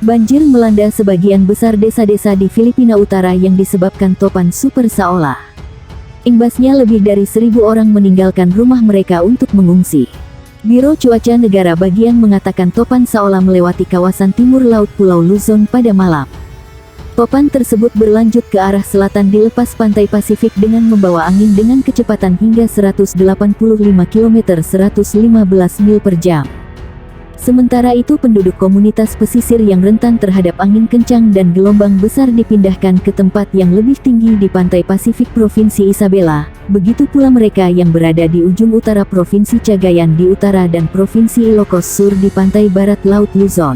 Banjir melanda sebagian besar desa-desa di Filipina Utara yang disebabkan topan Super Saola. Imbasnya lebih dari 1.000 orang meninggalkan rumah mereka untuk mengungsi. Biro Cuaca Negara bagian mengatakan topan Saola melewati kawasan timur laut Pulau Luzon pada malam. Topan tersebut berlanjut ke arah selatan di lepas pantai Pasifik dengan membawa angin dengan kecepatan hingga 185 km (115 mil per jam). Sementara itu penduduk komunitas pesisir yang rentan terhadap angin kencang dan gelombang besar dipindahkan ke tempat yang lebih tinggi di pantai Pasifik Provinsi Isabela, begitu pula mereka yang berada di ujung utara Provinsi Cagayan di utara dan Provinsi Ilocos Sur di pantai barat Laut Luzon.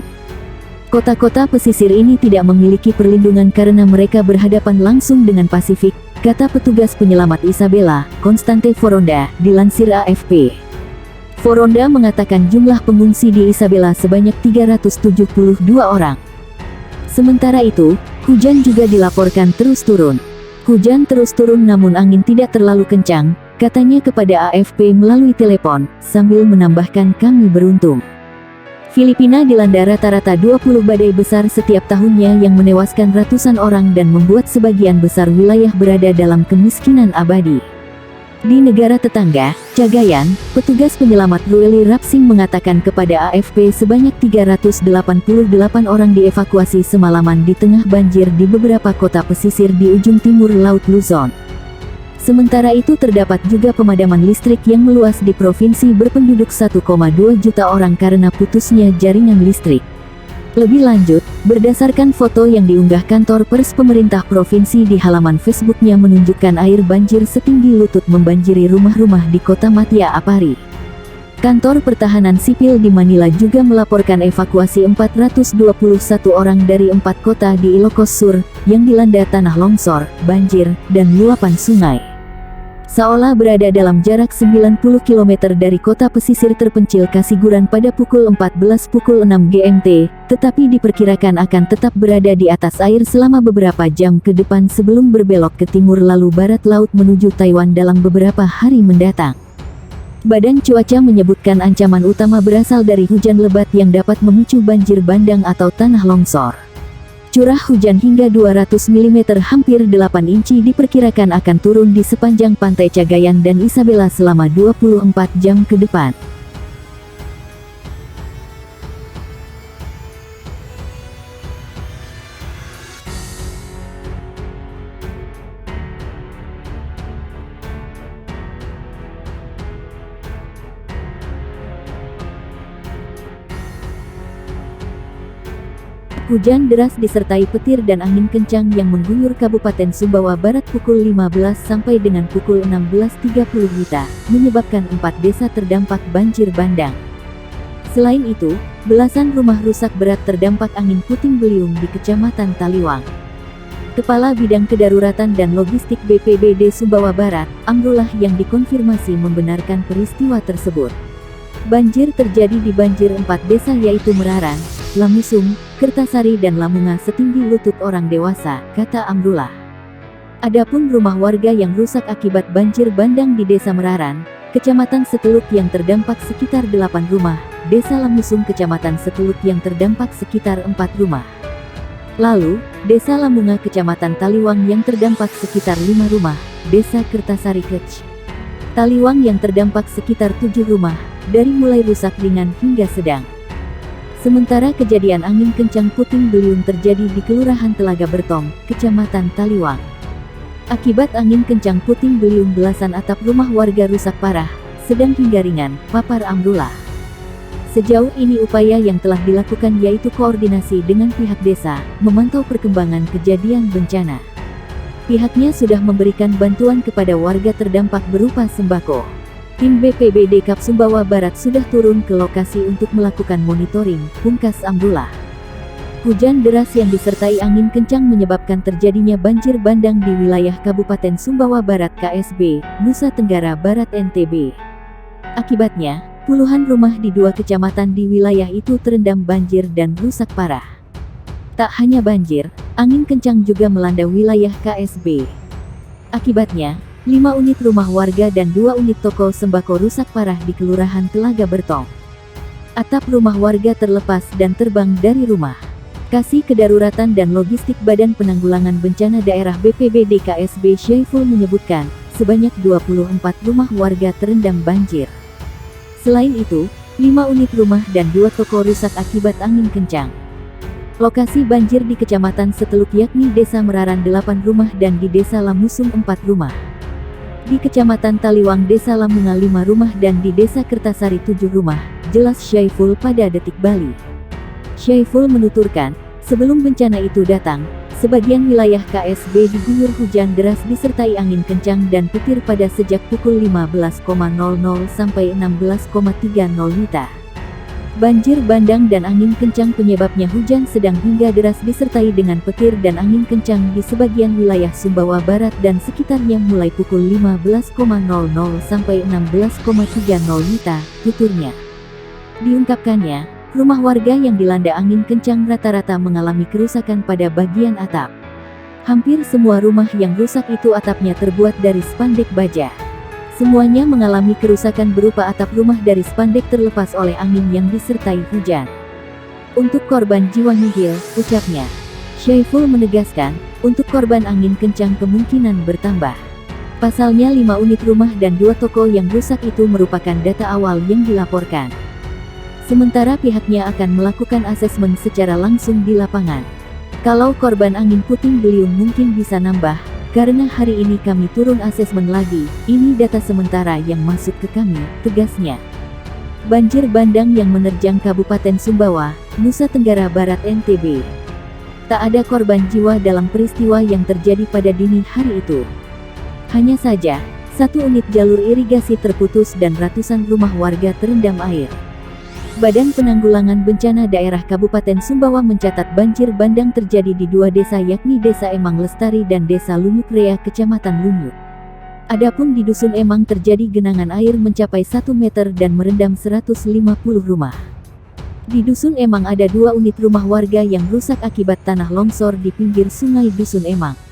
Kota-kota pesisir ini tidak memiliki perlindungan karena mereka berhadapan langsung dengan Pasifik, kata petugas penyelamat Isabela, Constante Foronda, dilansir AFP. Foronda mengatakan jumlah pengungsi di Isabela sebanyak 372 orang. Sementara itu, hujan juga dilaporkan terus turun. Hujan terus turun namun angin tidak terlalu kencang, katanya kepada AFP melalui telepon, sambil menambahkan kami beruntung. Filipina dilanda rata-rata 20 badai besar setiap tahunnya yang menewaskan ratusan orang dan membuat sebagian besar wilayah berada dalam kemiskinan abadi. Di negara tetangga, Cagayan, petugas penyelamat Rueli Rapsing mengatakan kepada AFP sebanyak 388 orang dievakuasi semalaman di tengah banjir di beberapa kota pesisir di ujung timur Laut Luzon. Sementara itu terdapat juga pemadaman listrik yang meluas di provinsi berpenduduk 1,2 juta orang karena putusnya jaringan listrik. Lebih lanjut, berdasarkan foto yang diunggah kantor pers pemerintah provinsi di halaman Facebooknya menunjukkan air banjir setinggi lutut membanjiri rumah-rumah di kota Matia Apari. Kantor Pertahanan Sipil di Manila juga melaporkan evakuasi 421 orang dari 4 kota di Ilocos Sur, yang dilanda tanah longsor, banjir, dan luapan sungai. Saola berada dalam jarak 90 km dari kota pesisir terpencil Kasiguran pada pukul 14.06 GMT, tetapi diperkirakan akan tetap berada di atas air selama beberapa jam ke depan sebelum berbelok ke timur lalu barat laut menuju Taiwan dalam beberapa hari mendatang. Badan Cuaca menyebutkan ancaman utama berasal dari hujan lebat yang dapat memicu banjir bandang atau tanah longsor. Curah hujan hingga 200 mm hampir 8 inci diperkirakan akan turun di sepanjang pantai Cagayan dan Isabela selama 24 jam ke depan. Hujan deras disertai petir dan angin kencang yang mengguyur Kabupaten Sumbawa Barat pukul 15 sampai dengan pukul 16.30 WITA, menyebabkan 4 desa terdampak banjir bandang. Selain itu, belasan rumah rusak berat terdampak angin puting beliung di Kecamatan Taliwang. Kepala Bidang Kedaruratan dan Logistik BPBD Sumbawa Barat, Amrullah yang dikonfirmasi membenarkan peristiwa tersebut. Banjir terjadi di banjir 4 desa yaitu Meraran, Lamusung, Kertasari dan Lamunga setinggi lutut orang dewasa, kata Amrullah. Adapun rumah warga yang rusak akibat banjir bandang di Desa Meraran, Kecamatan Seteluk yang terdampak sekitar 8 rumah, Desa Lamusung Kecamatan Seteluk yang terdampak sekitar 4 rumah. Lalu, Desa Lamunga Kecamatan Taliwang yang terdampak sekitar 5 rumah, Desa Kertasari Kec Taliwang yang terdampak sekitar 7 rumah, dari mulai rusak ringan hingga sedang. Sementara kejadian angin kencang puting beliung terjadi di Kelurahan Telaga Bertong, Kecamatan Taliwang. Akibat angin kencang puting beliung belasan atap rumah warga rusak parah, sedang hingga ringan, papar Amrullah. Sejauh ini upaya yang telah dilakukan yaitu koordinasi dengan pihak desa, memantau perkembangan kejadian bencana. Pihaknya sudah memberikan bantuan kepada warga terdampak berupa sembako. Tim BPBD Kap Sumbawa Barat sudah turun ke lokasi untuk melakukan monitoring, pungkas Amrullah. Hujan deras yang disertai angin kencang menyebabkan terjadinya banjir bandang di wilayah Kabupaten Sumbawa Barat KSB, Nusa Tenggara Barat NTB. Akibatnya, puluhan rumah di 2 kecamatan di wilayah itu terendam banjir dan rusak parah. Tak hanya banjir, angin kencang juga melanda wilayah KSB. Akibatnya, 5 unit rumah warga dan 2 unit toko sembako rusak parah di Kelurahan Telaga Bertong. Atap rumah warga terlepas dan terbang dari rumah. Kasih Kedaruratan dan Logistik Badan Penanggulangan Bencana Daerah BPBD KSB Syaiful menyebutkan, sebanyak 24 rumah warga terendam banjir. Selain itu, 5 unit rumah dan 2 toko rusak akibat angin kencang. Lokasi banjir di Kecamatan Seteluk yakni Desa Meraran 8 rumah dan di Desa Lamusum 4 rumah. Di Kecamatan Taliwang Desa Lamunga 5 rumah dan di Desa Kertasari 7 rumah, jelas Syaiful pada Detik Bali. Syaiful menuturkan, sebelum bencana itu datang, sebagian wilayah KSB diguyur hujan deras disertai angin kencang dan petir pada sejak pukul 15.00 sampai 16.30 WITA. Banjir bandang dan angin kencang penyebabnya hujan sedang hingga deras disertai dengan petir dan angin kencang di sebagian wilayah Sumbawa Barat dan sekitarnya mulai pukul 15.00 sampai 16.30 WITA, tuturnya. Diungkapkannya, rumah warga yang dilanda angin kencang rata-rata mengalami kerusakan pada bagian atap. Hampir semua rumah yang rusak itu atapnya terbuat dari spandek baja. Semuanya mengalami kerusakan berupa atap rumah dari spandek terlepas oleh angin yang disertai hujan. Untuk korban jiwa nihil, ucapnya. Syaiful menegaskan, untuk korban angin kencang kemungkinan bertambah. Pasalnya 5 unit rumah dan 2 toko yang rusak itu merupakan data awal yang dilaporkan. Sementara pihaknya akan melakukan asesmen secara langsung di lapangan. Kalau korban angin puting beliung mungkin bisa nambah, karena hari ini kami turun asesmen lagi, ini data sementara yang masuk ke kami, tegasnya. Banjir bandang yang menerjang Kabupaten Sumbawa, Nusa Tenggara Barat NTB. Tak ada korban jiwa dalam peristiwa yang terjadi pada dini hari itu. Hanya saja, 1 unit jalur irigasi terputus dan ratusan rumah warga terendam air. Badan Penanggulangan Bencana Daerah Kabupaten Sumbawa mencatat banjir bandang terjadi di 2 desa yakni Desa Emang Lestari dan Desa Lunyuk Rea Kecamatan Lunyuk. Adapun di Dusun Emang terjadi genangan air mencapai 1 meter dan merendam 150 rumah. Di Dusun Emang ada 2 unit rumah warga yang rusak akibat tanah longsor di pinggir sungai Dusun Emang.